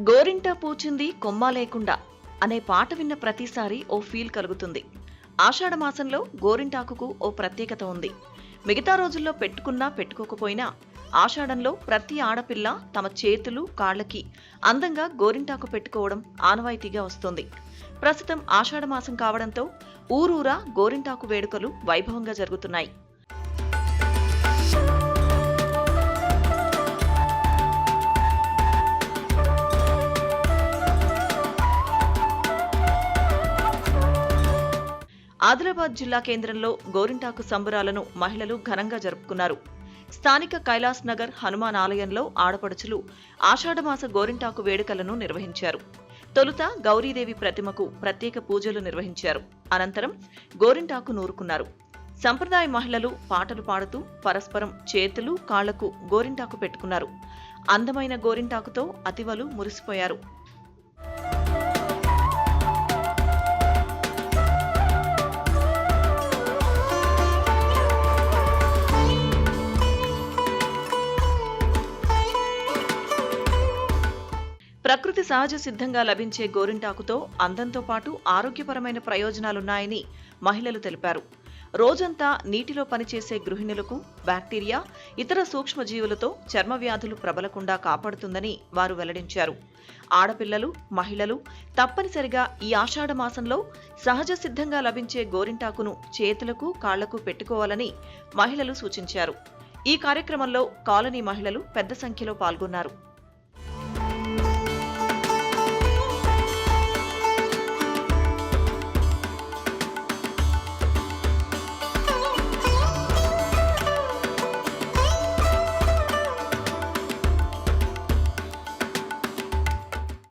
గోరింటా పూచింది కొమ్మ లేకుండా అనే పాట విన్న ప్రతిసారి ఓ ఫీల్ కలుగుతుంది. ఆషాఢ మాసంలో గోరింటాకుకు ఓ ప్రత్యేకత ఉంది. మిగతా రోజుల్లో పెట్టుకున్నా పెట్టుకోకపోయినా ఆషాఢంలో ప్రతి ఆడపిల్ల తమ చేతులు కాళ్లకి అందంగా గోరింటాకు పెట్టుకోవడం ఆనవాయితీగా వస్తోంది. ప్రస్తుతం ఆషాఢ మాసం కావడంతో ఊరూరా గోరింటాకు వేడుకలు వైభవంగా జరుగుతున్నాయి. ఆదిలాబాద్ జిల్లా కేంద్రంలో గోరింటాకు సంబరాలను మహిళలు ఘనంగా జరుపుకున్నారు. స్థానిక కైలాస్ నగర్ హనుమాన్ ఆలయంలో ఆడపడుచులు ఆషాఢమాస గోరింటాకు వేడుకలను నిర్వహించారు. తొలుత గౌరీదేవి ప్రతిమకు ప్రత్యేక పూజలు నిర్వహించారు. అనంతరం గోరింటాకు నూరుకున్నారు. సంప్రదాయ మహిళలు పాటలు పాడుతూ పరస్పరం చేతులు కాళ్లకు గోరింటాకు పెట్టుకున్నారు. అందమైన గోరింటాకుతో అతివలు మురిసిపోయారు. ప్రకృతి సహజ సిద్ధంగా లభించే గోరింటాకుతో అందంతో పాటు ఆరోగ్యపరమైన ప్రయోజనాలున్నాయని మహిళలు తెలిపారు. రోజంతా నీటిలో పనిచేసే గృహిణులకు బ్యాక్టీరియా, ఇతర సూక్ష్మజీవులతో చర్మ వ్యాధులు ప్రబలకుండా కాపాడుతుందని వారు వెల్లడించారు. ఆడపిల్లలు, మహిళలు తప్పనిసరిగా ఈ ఆషాఢ మాసంలో సహజ సిద్ధంగా లభించే గోరింటాకును చేతులకు, కాళ్లకు పెట్టుకోవాలని మహిళలు సూచించారు. ఈ కార్యక్రమంలో కాలనీ మహిళలు పెద్ద సంఖ్యలో పాల్గొన్నారు.